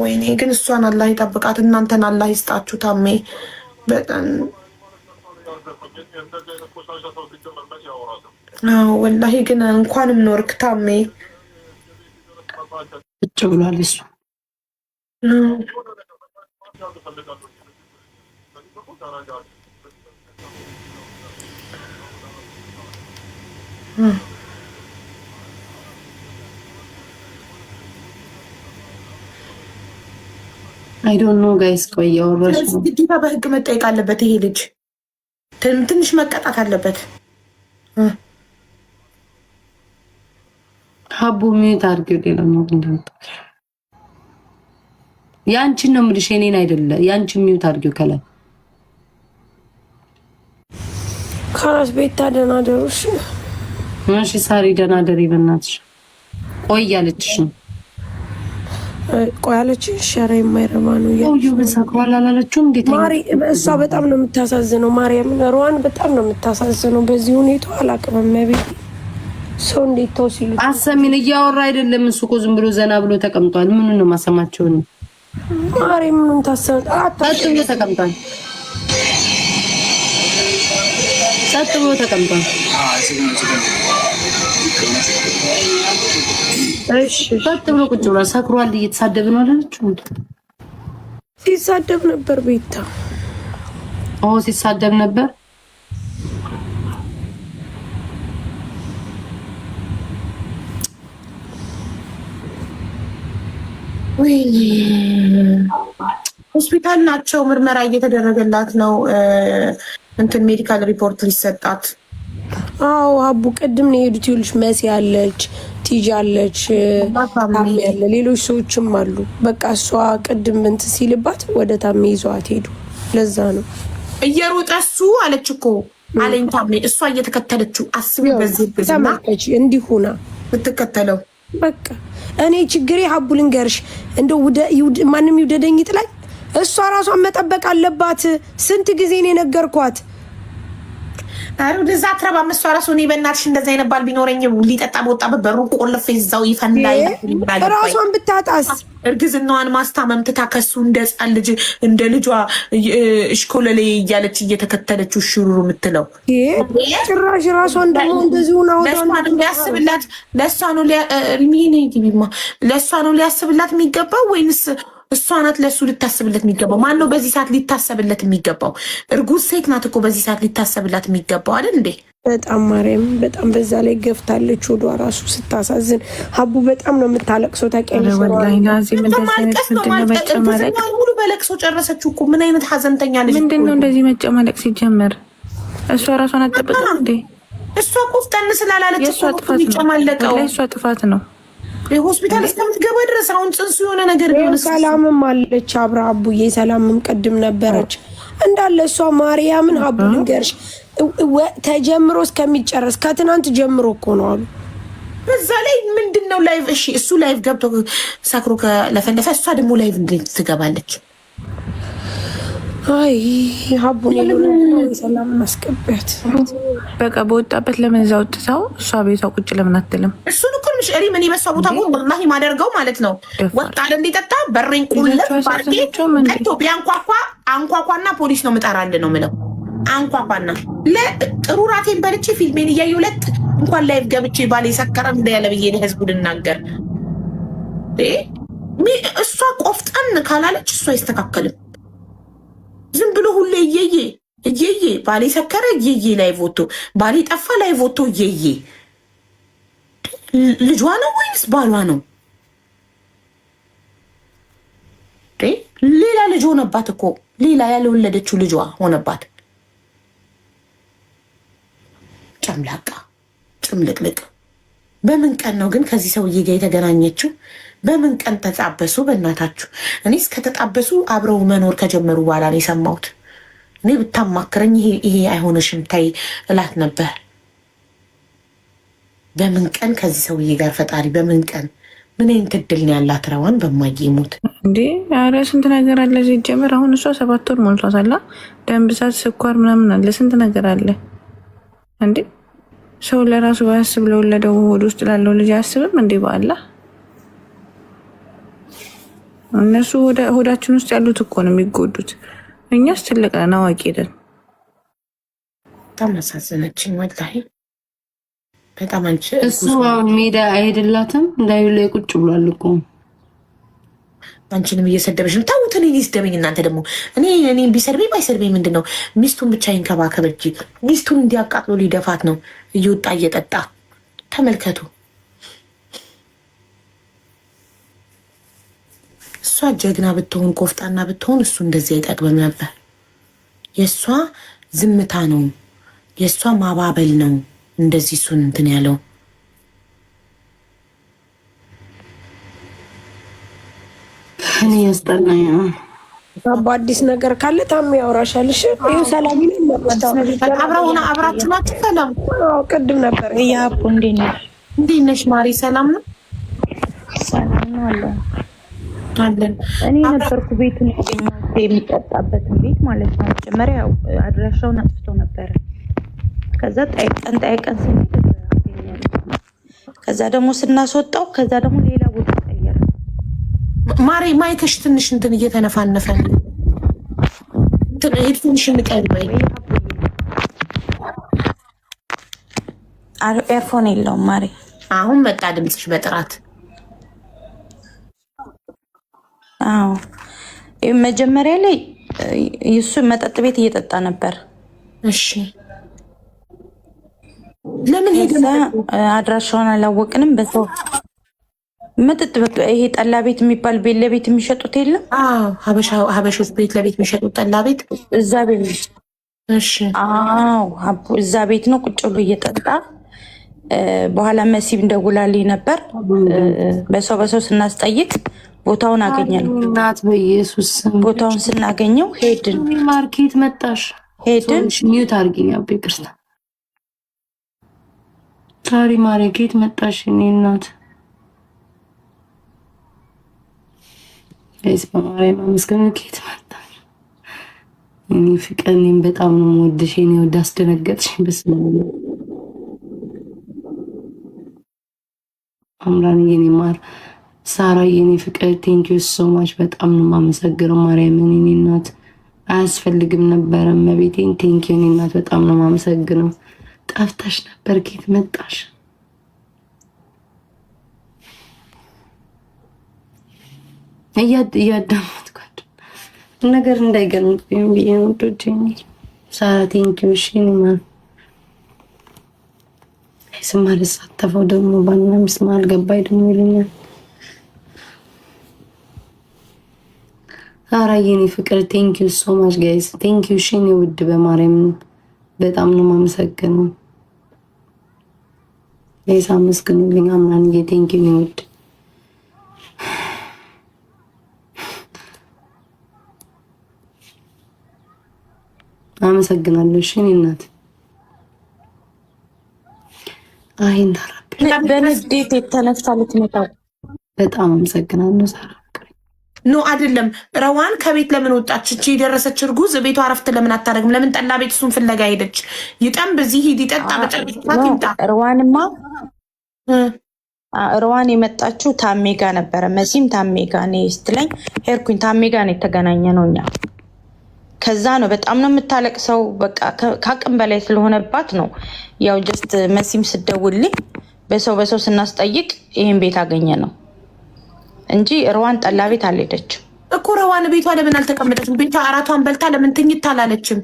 ወይኔ ግን እሷን አላህ ይጠብቃት፣ እናንተን አላህ ይስጣችሁ። ታሜ በጣም ወላሂ ግን እንኳንም ኖርክ ታሜ። ቁጭ ብሏል እሱ። አይ ዶንት ኖ ጋይስ። ቆይ ያወራሽ ነው። ግዴታ በህግ መጠየቅ አለበት ይሄ ልጅ፣ ትንሽ መቀጣት አለበት። ሀቡ ሚዩት አድርጊው። ሌላኛው ግን ያንቺን ነው የምልሽ፣ የኔን አይደለ። ያንቺን ሚዩት አድርጊው ከላይ። ካላስ ቤት ታደናደሩሽ። እሺ ሳሪ ደናደሪ በእናትሽ። ቆይ ያለችሽ ነው። ቆይ አለችሽ። ሸራ የማይረባ ነው ያው በሳክዋል አላለችውም። እንዴት ማሪ፣ እሷ በጣም ነው የምታሳዝነው። ማርያም ሮዋን በጣም ነው የምታሳዝነው። በዚህ ሁኔታ አላቅም። መቤት ሰው እንዴት ተው ሲሉ አሰሚን እያወራ አይደለም። እሱ እኮ ዝም ብሎ ዘና ብሎ ተቀምጧል። ምኑን ነው ማሰማቸው ነው? ማሪ ምኑን ታሰማት? ጸጥ ብሎ ተቀምጧል። ጸጥ ብሎ ተቀምጧል። እሺ ጸጥ ብሎ ቁጭ ብሏል። ሰክሯል። እየተሳደብ ነው አላለችው? ሲሳደብ ነበር ቤታ። ሲሳደብ ነበር። ወይኔ ሆስፒታል ናቸው። ምርመራ እየተደረገላት ነው። እንትን ሜዲካል ሪፖርት ሊሰጣት። አዎ አቡ ቅድም ነው የሄዱት። ይኸውልሽ መሲ አለች፣ ቲጂ አለች፣ ታሜ ያለ ሌሎች ሰዎችም አሉ። በቃ እሷ ቅድም እንትን ሲልባት ወደ ታሜ ይዘዋት ሄዱ። ለዛ ነው እየሮጠ እሱ አለች እኮ አለኝ ታሜ። እሷ እየተከተለችው አስቢ። በዚህ ተመልከች እንዲሁና ብትከተለው በቃ እኔ ችግሬ ሀቡ ልንገርሽ፣ እንደው ማንም ይውደደኝ ይጥላኝ፣ እሷ ራሷን መጠበቅ አለባት። ስንት ጊዜ ነው የነገርኳት? አሩ ደዛ አትረባ መስዋ ራሱ። እኔ በእናትሽ እንደዛ አይነባል ቢኖረኝ ሊጠጣ በወጣበት በሩ ቆልፌ እዛው ይፈንዳል። ራሷን ብታጣስ እርግዝናዋን ማስታመም ትታ ከሱ እንደ ሕፃን ልጅ እንደ ልጇ እሽኮለሌ እያለች እየተከተለችው ሽሩሩ የምትለው ጭራሽ ራሷን ደግሞ እንደዚሁ ነው። ሊያስብላት ለእሷ ነው ሊያስብላት የሚገባው ወይንስ እሷ ናት ለሱ ልታስብለት የሚገባው? ማን ነው በዚህ ሰዓት ሊታሰብለት የሚገባው? እርጉዝ ሴት ናት እኮ በዚህ ሰዓት ሊታሰብላት የሚገባው አይደል እንዴ? በጣም ማርያም፣ በጣም በዛ ላይ ገፍታለች። ወዷ ራሱ ስታሳዝን። ሀቡ በጣም ነው የምታለቅሰው። ታውቂያለሽ? ሙሉ በለቅሶ ጨረሰችው እኮ። ምን አይነት ሀዘንተኛ ልጅ! ምንድን ነው እንደዚህ መጨማለቅ ሲጀመር? እሷ ራሷን አጠበቀም እንዴ? እሷ ቆፍጠን ስላላለች እሷ ጥፋት ነው። ሆስፒታል እስከምትገባ ድረስ አሁን ጽንሱ የሆነ ነገር ቢሆን ሰላምም አለች አብራ። አቡዬ ሰላምም ቅድም ነበረች እንዳለ እሷ ማርያምን። ሀቡ ልንገርሽ ተጀምሮ እስከሚጨረስ ከትናንት ጀምሮ እኮ ነው አሉ። በዛ ላይ ምንድን ነው ላይቭ? እሺ እሱ ላይቭ ገብቶ ሰክሮ ከለፈለፈ እሷ ደግሞ ላይቭ እንዴት ትገባለች? አይ ሀቡን ሰላም እናስቀበት። በቃ በወጣበት ለምን እዛ ወጥተው እሷ ቤቷ ቁጭ ለምን አትልም? እሱን እኮ ምሽ እሪ ምን ይበሳ ቦታ ነው ወላሂ ማደርገው ማለት ነው። ወጣ አይደል እንዲጠጣ በሬን ቁልፍ ባርኬ ከኢትዮጵያ አንኳኳና ፖሊስ ነው ምጠራል ነው ምለው። አንኳኳና ለጥሩ ራቴን በልቼ ፊልሜን እያየሁ እንኳን ላይቭ ገብቼ ባሌ ሰከረ እንዳያለ ብዬ ለህዝቡ ልናገር። እሷ ቆፍጠን ካላለች እሷ አይስተካከልም። ዝም ብሎ ሁሌ እየዬ ባሌ ሰከረ እየዬ ላይ ቮቶ ባሌ ጠፋ ላይ ቮቶ እየዬ። ልጇ ነው ወይስ ባሏ ነው? ሌላ ልጅ ሆነባት እኮ ሌላ ያልወለደችው ልጇ ሆነባት። ጨምላቃ ጭምልቅልቅ። በምን ቀን ነው ግን ከዚህ ሰውዬ ጋር የተገናኘችው? በምን ቀን ተጣበሱ? በእናታችሁ እኔስ ከተጣበሱ አብረው መኖር ከጀመሩ በኋላ ነው የሰማሁት። እኔ ብታማክረኝ ይሄ አይሆንሽም ታይ እላት ነበር። በምን ቀን ከዚህ ሰውዬ ጋር ፈጣሪ በምን ቀን ምን አይነት እድል ነው ያላት? ረዋን በማይሞት እንዴ! ኧረ ስንት ነገር አለ ሲጀመር። አሁን እሷ 7 ወር ሞልቷታል። ደም ብዛት፣ ስኳር ምናምን አለ፣ ስንት ነገር አለ እንዴ! ሰው ለራሱ ባያስብ ለወለደው ሆድ ውስጥ ላለው ልጅ አያስብም እንዴ? በአላህ እነሱ ሆዳችን ውስጥ ያሉት እኮ ነው የሚጎዱት። እኛስ ትልቅ ነን፣ አዋቂ ነን። በጣም አሳዘነችኝ ወላሂ በጣም አንቺ። እሱ አሁን ሜዳ አይሄድላትም እንዳዩ ላይ ቁጭ ብሏል እኮ አንቺንም እየሰደበሽ ነው። ታውት እኔ ይስደበኝ እናንተ ደግሞ እኔ ቢሰድበኝ ባይሰድበኝ ምንድን ነው? ሚስቱን ብቻ ይንከባከብ እንጂ ሚስቱን እንዲያቃጥሎ ሊደፋት ነው እየወጣ እየጠጣ ተመልከቱ። እሷ ጀግና ብትሆን ቆፍጣና ብትሆን እሱ እንደዚህ አይጠቅምም ነበር። የእሷ ዝምታ ነው የእሷ ማባበል ነው እንደዚህ እሱን እንትን ያለው። እኔ ያስጠላኝ በአዲስ ነገር ካለ ታሜ ያወራሻል። እሺ ይኸው ሰላም አብራችሁ ናችሁ? ሰላም ቅድም ነበር። ያቡ እንዴት ነሽ ማሪ? ሰላም ነው አለን። እኔ ነበርኩ ቤቱን ያገኘሁት የሚጠጣበትን ቤት ማለት ነው። መጀመሪያ አድራሻውን አጥፍቶ ነበረ። ከዛ ጠይቀን ስንሄድ ከዛ ደግሞ ስናስወጣው ከዛ ደግሞ ሌላ ቦታ ቀየረ። ማሪ ማይከሽ ትንሽ እንትን እየተነፋነፈ ትንሽ እንቀርበይ። ኤርፎን የለውም ማሪ። አሁን መጣ ድምፅሽ በጥራት። አዎ መጀመሪያ ላይ እሱ መጠጥ ቤት እየጠጣ ነበር። እሺ ለምን ሄደ? አድራሻውን አላወቅንም። በሰው መጠጥ በቃ ይሄ ጠላ ቤት የሚባል ቤት ለቤት የሚሸጡት የለም? አዎ ሀበሾች ቤት ለቤት የሚሸጡት ጠላ ቤት እዛ ቤት። እሺ አዎ እዛ ቤት ነው ቁጭ ብሎ እየጠጣ። በኋላ መሲብ እንደውላልኝ ነበር። በሰው ስናስጠይቅ ቦታውን አገኘነው። እናት በኢየሱስ ቦታውን ስናገኘው ሄድን። ማርኬት መጣሽ ሄድን። ሚዩት አርጊኝ አቤ ክርስታ ታሪ ማርኬት መጣሽ። እኔ እናት እስ በማርያም አመስገን ኬት መጣሽ። እኔ ፍቅር እኔም በጣም ነው የምወድሽ። እኔ ወደ አስደነገጥሽ። በስመ አብ አምራን የኔ ማር ሳራ የኔ ፍቅር ቴንክ ዩ ሶ ማች በጣም ነው የማመሰግነው። ማርያም እኔ እናት አያስፈልግም ነበር መቤቴን ቴንክ ዩ እኔ እናት በጣም ነው የማመሰግነው። ጠፍተሽ ነበር ኬት መጣሽ? እያዳመጥኳቸው ነገር እንዳይገርምብኝ ብዬ ነው። ዶጄኒ ሳራ ቴንክ ዩ እሺ። እኔማ ስማ ልሳተፈው ደግሞ ባልና ሚስት መሀል ገባኝ ደግሞ ይሉኛል። ሳራ የኔ ፍቅር ቴንክ ዩ ሶ ማች ጋይስ ቴንክ ዩ እሺ። እኔ ውድ በማርያም በጣም ነው የማመሰግነው። ለይሳ መስግኑልኝ አምናን ቴንክ ዩ ነው ውድ አመሰግናለሁ። እሺ እኔ እናት አይ እንዳራብ በንዴት የተነሳ ልትመጣው በጣም አመሰግናለሁ ሳራ። ኖ አይደለም ረዋን ከቤት ለምን ወጣች? እቺ የደረሰች እርጉዝ ቤቷ አረፍት ለምን አታደርግም? ለምን ጠላ ቤት እሱን ፍለጋ ሄደች? ይጠም በዚህ ሂድ ይጠጣ በጨርሳት ይምጣ። ረዋንማ ረዋን የመጣችው ታሜ ጋ ነበረ። መሲም ታሜ ጋ እኔ ስትለኝ ሄድኩኝ። ታሜ ጋ ነው የተገናኘ ነው እኛ። ከዛ ነው በጣም ነው የምታለቅሰው። በቃ ከአቅም በላይ ስለሆነባት ነው ያው ጀስት መሲም ስደውልኝ በሰው ስናስጠይቅ ይሄን ቤት አገኘ ነው እንጂ ረዋን ጠላ ቤት አልሄደችም እኮ። ረዋን ቤቷ ለምን አልተቀመጠችም? ቤቷ አራቷን በልታ ለምን ትኝት አላለችም?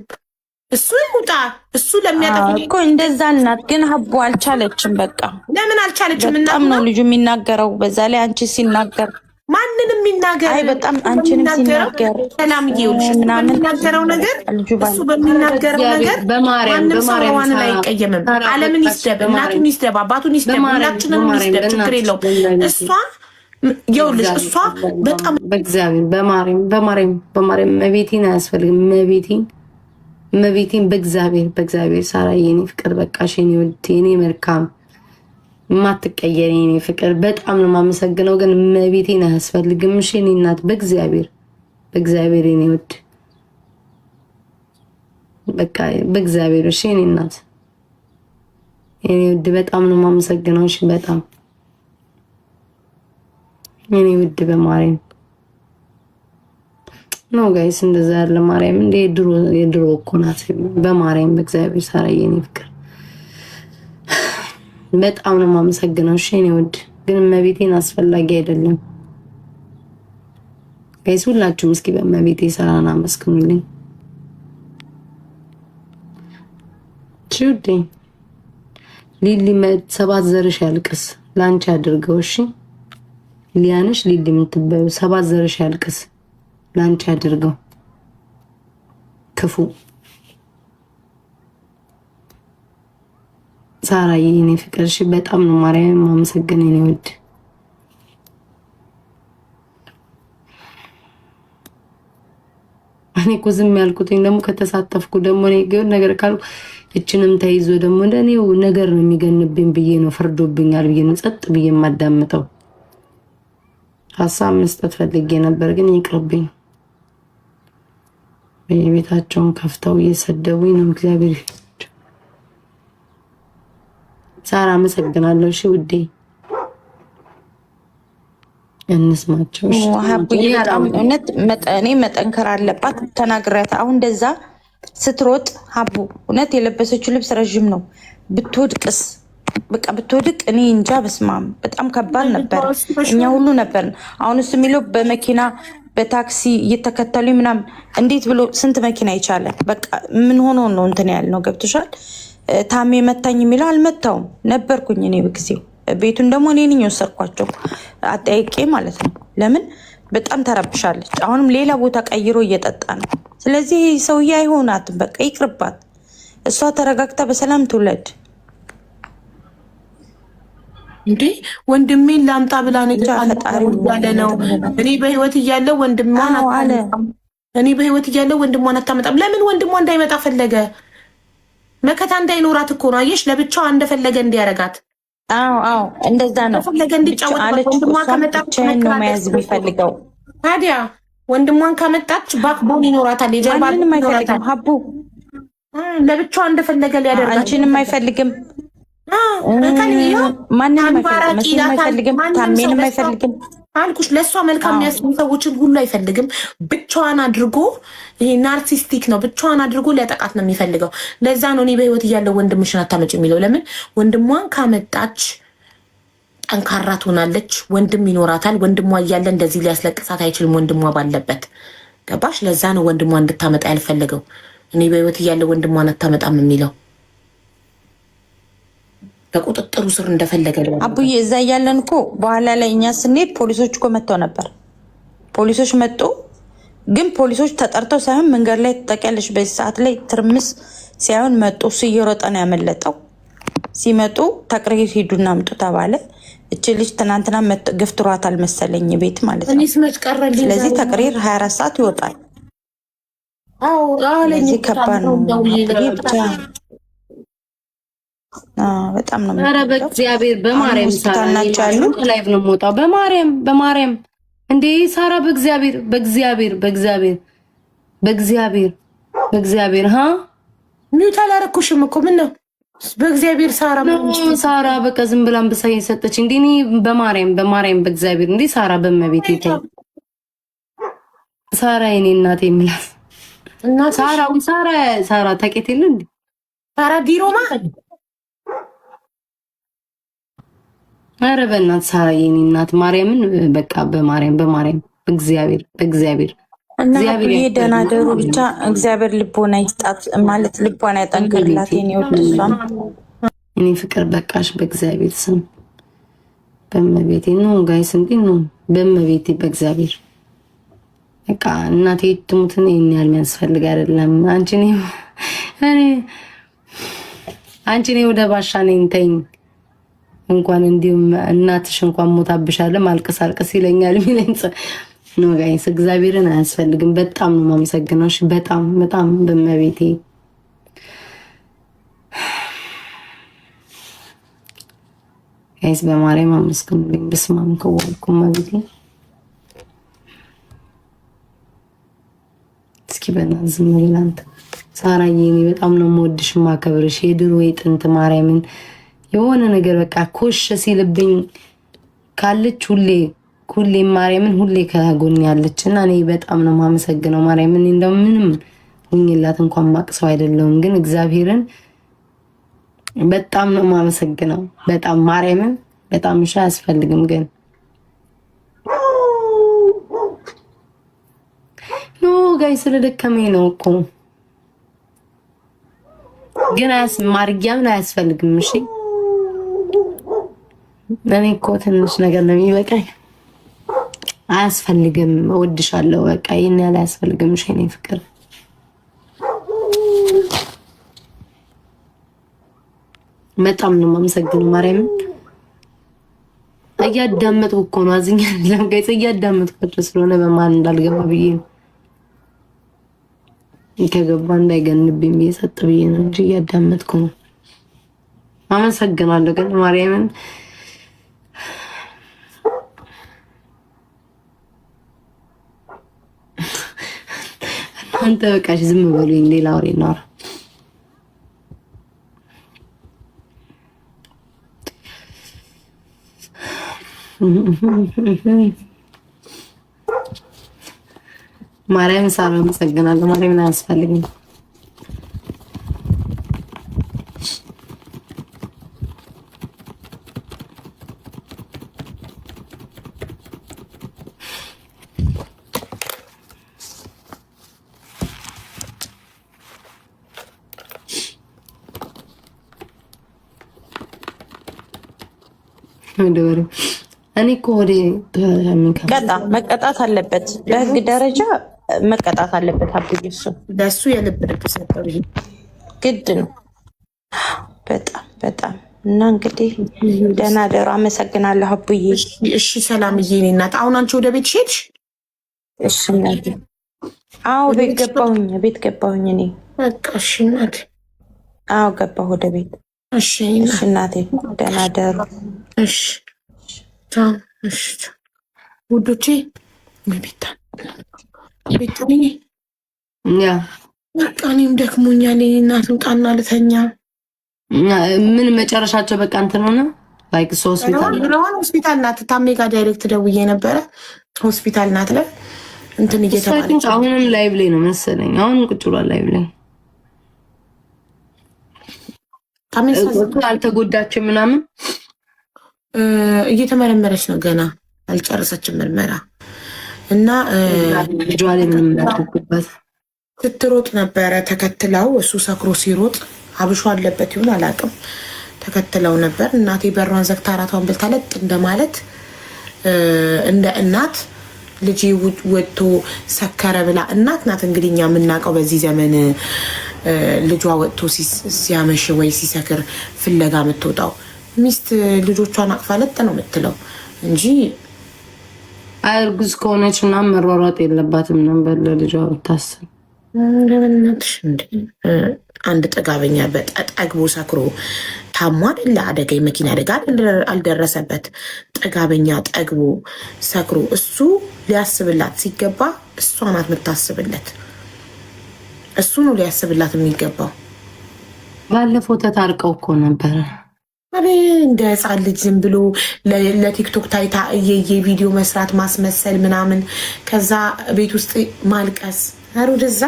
እሱ ይውጣ እሱ ለሚያጠፋ እኮ እንደዛ አልናት። ግን ሀቡ አልቻለችም። በቃ ለምን አልቻለችም? በጣም ነው ልጁ የሚናገረው። በዛ ላይ አንቺ ሲናገር ማንንም የሚናገር አይ በጣም አንቺንም ሲናገር ሰላም ይውልሽ ምናምን የሚናገረው ነገር እሱ በሚናገረው ነገር ማንም ሰው ረዋን ላይ አይቀየምም። ዓለምን ይስደብ፣ እናቱን ይስደብ፣ አባቱን ይስደብ፣ ሁላችንም ይስደብ፣ ችግር የለውም። እሷ ይኸውልሽ እሷ በጣም በእግዚአብሔር በማርያም መቤቴን አያስፈልግም። መቤቴን በእግዚአብሔር ሳራ የኔ ፍቅር በቃሽ፣ የኔ ውድ፣ የኔ መልካም የማትቀየር የኔ ፍቅር በጣም ነው የማመሰግነው። ግን መቤቴን አያስፈልግም። እሺ የኔ እናት በእግዚአብሔር የኔ ውድ በቃ በእግዚአብሔር እሺ የኔ እናት የኔ ውድ በጣም ነው የማመሰግነው። እሺ በጣም የኔ ውድ በማርያም ኖ ጋይስ እንደዛ ያለ ማርያም እንደ የድሮ እኮ ናት። በማርያም በእግዚአብሔር ሳራዬ የኔ ፍቅር በጣም ነው የማመሰግነው። እሺ እኔ ውድ ግን እመቤቴን አስፈላጊ አይደለም ጋይስ። ሁላችሁም እስኪ በእመቤቴ ሳራን አመስግኑልኝ። ቹዲ ሊሊ ሰባት ዘርሽ ያልቅስ ላንቺ አድርገው። እሺ ሊያንሽ ሊሊ የምትባዩ ሰባት ዘርሽ ያልቅስ ላንቺ አድርገው። ክፉ ሳራዬ የኔ ፍቅር እሺ በጣም ነው ማርያም ማመሰግን የኔ ውድ። እኔ እኮ ዝም ያልኩትኝ ደግሞ ከተሳተፍኩ ደግሞ እኔ ግን ነገር ካልኩ እችንም ተይዞ ደግሞ እንደኔው ነገር ነው የሚገንብኝ ብዬ ነው ፈርዶብኛል ብዬ ነው ጸጥ ብዬ የማዳምጠው። ሀሳብ መስጠት ፈልጌ ነበር ግን ይቅርብኝ። በየቤታቸውን ከፍተው እየሰደቡኝ ነው። እግዚአብሔር ሳራ አመሰግናለሁ። እሺ ውዴ እንስማቸው። እሺ እውነት እኔ መጠንከር አለባት ተናግሬያት። አሁን እንደዛ ስትሮጥ ሀቡ እውነት የለበሰችው ልብስ ረዥም ነው። ብትወድቅስ በቃ ብትወድቅ እኔ እንጃ። በስማም በጣም ከባድ ነበር። እኛ ሁሉ ነበር። አሁን እሱ የሚለው በመኪና በታክሲ እየተከተሉ ምናምን እንዴት ብሎ ስንት መኪና ይቻላል? በቃ ምን ሆኖ ነው እንትን ያልነው? ገብቶሻል? ታሜ መታኝ የሚለው አልመታውም ነበርኩኝ እኔ በጊዜው። ቤቱን ደግሞ እኔ ነኝ የወሰድኳቸው አጠያቄ ማለት ነው። ለምን በጣም ተረብሻለች። አሁንም ሌላ ቦታ ቀይሮ እየጠጣ ነው። ስለዚህ ሰውዬ አይሆናትም፣ በቃ ይቅርባት። እሷ ተረጋግታ በሰላም ትውለድ። እንዴ ወንድሜን ላምጣ ብላ ነው ያለ ነው። እኔ በህይወት እያለው ወንድሟን አለ እኔ በህይወት እያለው ወንድሟን አታመጣም። ለምን ወንድሟ እንዳይመጣ ፈለገ? መከታ እንዳይኖራት እኮ ነው። አየሽ፣ ለብቻዋ እንደፈለገ እንዲያረጋት። አዎ እንደዛ ነው። ፈለገ እንዲጫወት ወንድሟ ከመጣች ነው መያዝ የሚፈልገው። ታዲያ ወንድሟን ከመጣች ባክቦን ይኖራታል። የጀርባ ማንንም አይፈልግም። ሀቡ ለብቻዋ እንደፈለገ ሊያደርጋት። አንቺንም አይፈልግም። ማንንም አይፈልግም። ታሜንም አይፈልግም አልኩሽ። ለእሷ መልካም የሚያስቡ ሰዎችን ሁሉ አይፈልግም። ብቻዋን አድርጎ ይሄ ናርሲስቲክ ነው። ብቻዋን አድርጎ ሊያጠቃት ነው የሚፈልገው። ለዛ ነው እኔ በህይወት እያለው ወንድምሽን አታመጭ የሚለው። ለምን ወንድሟን ካመጣች ጠንካራ ትሆናለች። ወንድም ይኖራታል። ወንድሟ እያለ እንደዚህ ሊያስለቅሳት አይችልም። ወንድሟ ባለበት ገባሽ? ለዛ ነው ወንድሟ እንድታመጣ ያልፈለገው። እኔ በህይወት እያለው ወንድሟን አታመጣም የሚለው በቁጥጥሩ ስር እንደፈለገ አቡዬ። እዛ እያለን እኮ በኋላ ላይ እኛ ስንሄድ ፖሊሶች እኮ መጥተው ነበር። ፖሊሶች መጡ፣ ግን ፖሊሶች ተጠርተው ሳይሆን መንገድ ላይ ትጠቂያለሽ። በዚህ ሰዓት ላይ ትርምስ ሳይሆን መጡ። እሱ እየሮጠ ነው ያመለጠው። ሲመጡ ተቅሪር ሂዱና አምጡ ተባለ። እች ልጅ ትናንትና ገፍትሯታል መሰለኝ ቤት ማለት ነው። ስለዚህ ተቅሪር 24 ሰዓት ይወጣል። ስለዚህ ከባድ ነው ብቻ በጣም ነው። ኧረ በእግዚአብሔር በማርያም ሳራናቸው ያሉ ላይቭ ነው የምወጣው። በማርያም እንዴ ሳራ በእግዚአብሔር ሚውት አላረኩሽም እኮ ምን ነው በእግዚአብሔር ሳራ በቃ ዝም ብላ አንበሳ እየሰጠች እንዴ እኔ በማርያም በእግዚአብሔር እንዴ ሳራ በመቤት ይታይ ሳራ የኔ እናቴ የሚላት እና ሳራ ታውቂያት የለ እንዴ ሳራ ዲሮማ ኧረ በእናትህ ሳራ የኔ እናት ማርያምን በቃ በማርያም በእግዚአብሔር እግዚአብሔር ደህና ደሩ ብቻ። እግዚአብሔር ልቦና ይስጣት ማለት ልቦና ያጠንክርላት። የኔ ወድ እሷም እኔ ፍቅር በቃሽ። በእግዚአብሔር ስም በመቤቴ ነው ጋይስ እንዴ ነው በመቤቴ በእግዚአብሔር በቃ እናቴ ትሙትን ይሄን ያህል የሚያስፈልግ አይደለም። አንቺ ነኝ ወደ ባሻ ነኝ ተይኝ። እንኳን እንዲሁም እናትሽ እንኳን ሞታብሻለ ማልቀስ ይለኛል የሚለኝ ነው ጋይስ። እግዚአብሔርን አያስፈልግም። በጣም ነው የማመሰግነው። እሺ በጣም በመቤቴ ጋይስ በማርያም አመስግኑልኝ። በስማም ከወልኩም ማለቴ እስኪ በእናትህ ዝም ብለህ አንተ ሳራዬ እኔ በጣም ነው የምወድሽ ማከብርሽ። የድሮ የጥንት ማርያምን የሆነ ነገር በቃ ኮሽ ሲልብኝ ካለች ሁሌ ሁሌ ማርያምን ሁሌ ከጎን ያለችና እኔ በጣም ነው የማመሰግነው ማርያምን። እንደው ምንም ሁኝላት እንኳን ማቅሰው አይደለሁም፣ ግን እግዚአብሔርን በጣም ነው የማመሰግነው። በጣም ማርያምን በጣም እሺ። አያስፈልግም ግን ኖ ጋይ ስለደከመኝ ነው እኮ ግን ማርያምን አያስፈልግም። እሺ እኔ እኮ ትንሽ ነገር ነው የሚበቃኝ። አያስፈልግም። እወድሻለሁ በቃ ይሄን ያህል አያስፈልግም። እሺ እኔ ፍቅር በጣም ነው የማመሰግነው ማርያምን። እያዳመጥኩ እኮ ነው አዝኛ ለምጋይጽ እያዳመጥኩ ስለሆነ በማን እንዳልገባ ብዬ ነው። ከገባ እንዳይገንብኝ ብዬ ሰጥ ብዬ ነው እንጂ እያዳመጥኩ ነው። አመሰግናለሁ ግን ማርያምን አንተ በቃሽ ዝም በሉኝ። ሌላ ወሬ ነው ማርያም ሳራ አመሰግናለሁ። ማርያምን አያስፈልግም። እኔ እኮ ወደ መቀጣት አለበት፣ በህግ ደረጃ መቀጣት አለበት። አብይ እሱ ለሱ የልብ ልብ ሰጠው ግድ ነው። በጣም በጣም እና እንግዲህ ደህና ደሩ። አመሰግናለሁ አቡዬ። እሺ ሰላምዬ፣ እኔ እናት አሁን አንቺ ወደ ቤት ሄድሽ? እሺ እናቴ። አዎ ቤት ገባሁኝ እኔ በቃ እሺ እናቴ። አዎ ገባሁ ወደ ቤት። እሺ እናቴ ደህና ደሩ። እሺ እሺ ውዶቼ፣ ቤታ ያ በቃ እኔም ደክሞኛል። እናት ውጣና ልተኛ። ምን መጨረሻቸው በቃ እንትን ሆነ። ላይክ ሆስፒታል ናት። ታሜ ጋር ዳይሬክት ደውዬ ነበረ። ሆስፒታል ናት ላይ እንትን እየተባለች አሁንም ላይቭ ላይ ነው መሰለኝ። አሁን ቁጭ ብሏል ላይቭ ላይ። አልተጎዳችም ምናምን እየተመረመረች ነው። ገና አልጨረሰችም ምርመራ እና ልጇ ላይ ምንም ያደርጉበት ስትሮጥ ነበረ ተከትለው። እሱ ሰክሮ ሲሮጥ አብሾ አለበት ይሁን አላውቅም። ተከትለው ነበር። እናቴ በሯን ዘግታ አራቷን በልታ ለጥ እንደማለት እንደ እናት ልጅ ወጥቶ ሰከረ ብላ እናት ናት እንግዲህ እኛ የምናውቀው በዚህ ዘመን ልጇ ወጥቶ ሲያመሽ ወይ ሲሰክር ፍለጋ የምትወጣው ሚስት ልጆቿን አቅፋ ለጥ ነው የምትለው እንጂ እርጉዝ ከሆነች እና መሯሯጥ የለባትም ነበር ለልጇ ብታስብ። ለምናትሽ አንድ ጥጋበኛ በጠግቦ ሰክሮ ታሞ አይደለ አደጋ የመኪና አደጋ አልደረሰበት። ጥጋበኛ ጠግቦ ሰክሮ እሱ ሊያስብላት ሲገባ እሷ ናት የምታስብለት። እሱ ነው ሊያስብላት የሚገባው። ባለፈው ተታርቀው እኮ ነበረ። እንደ ህፃን ልጅ ዝም ብሎ ለቲክቶክ ታይታ የቪዲዮ መስራት ማስመሰል ምናምን፣ ከዛ ቤት ውስጥ ማልቀስ። ሩ ደዛ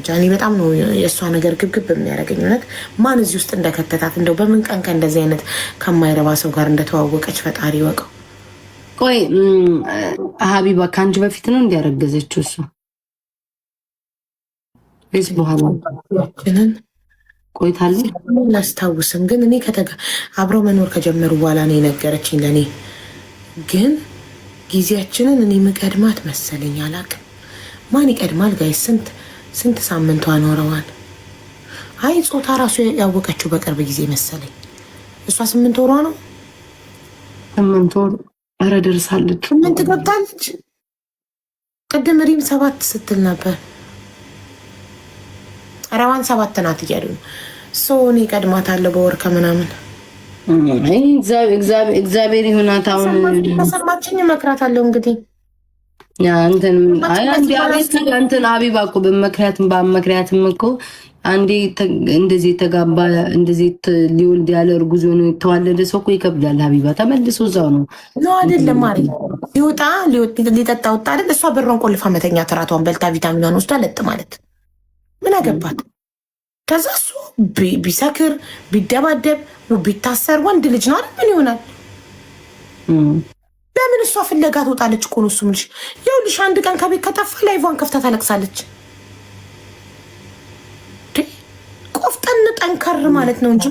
ጃኒ በጣም ነው የእሷ ነገር ግብግብ የሚያደርገኝ። እውነት ማን እዚህ ውስጥ እንደከተታት እንደው በምን ቀን ከእንደዚህ አይነት ከማይረባ ሰው ጋር እንደተዋወቀች ፈጣሪ ወቀው። ቆይ ሀቢባ ከአንቺ በፊት ነው እንዲያረገዘችው እሷ ቤት በኋላ ቆይታለች? አላስታውስም፣ ግን እኔ አብረው መኖር ከጀመሩ በኋላ ነው የነገረችኝ። ለእኔ ግን ጊዜያችንን እኔ መቀድማት መሰለኝ፣ አላቅም። ማን ይቀድማል ጋይ? ስንት ሳምንቷ ኖረዋል። አይ ጾታ ራሱ ያወቀችው በቅርብ ጊዜ መሰለኝ። እሷ 8 ወሯ ነው። 8 ወር ኧረ ደርሳለች። 8 ገብታለች። ቅድም ሪም 7 ስትል ነበር። ረዋን 7 ናት እያሉ ነው። እኔ ቀድማታለሁ በወር ከምናምን። እግዚአብሔር ይሁናት። አሁን ተሰማችኝ እመክራታለሁ እንግዲህ እንትን ሀቢባ እኮ በመክንያትም እኮ አንዴ እንደዚህ ተጋባ እንደዚህ ሊወልድ ያለ እርጉዝ ሆኖ የተዋለደ ሰው እኮ ይከብዳል። ሀቢባ ተመልሶ እዛው ነው አይደለም ማለት ሊጠጣ ወጣ አይደል? እሷ በሯን ቆልፋ መተኛ ትራቷን በልታ ቪታሚኗን ወስዳ ለጥ ማለት ምን አገባት? ከዛ እሱ ቢሰክር ቢደባደብ ቢታሰር ወንድ ልጅ ነው አይደል? ምን ይሆናል? ለምን እሷ ፍለጋ ትወጣለች እኮ ነው እሱ የምልሽ። ይኸውልሽ አንድ ቀን ከቤት ከጠፋ ላይቫን ከፍታ ታለቅሳለች። ቆፍጠን ጠንከር ማለት ነው እንጂ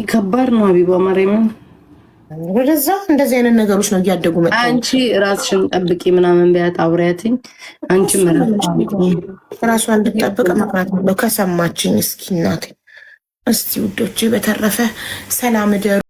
ከባድ ነው። ሀቢባ ማርያምን ወደዛ እንደዚህ አይነት ነገሮች ነው እያደጉ መጣ። አንቺ ራስሽን ጠብቂ ምናምን ቢያት አውሪያትኝ። አንቺ ራሷን እንድትጠብቅ መቅራት ነው ከሰማችኝ። እስኪ እናቴ እስቲ ውዶቼ፣ በተረፈ ሰላም እደሩ።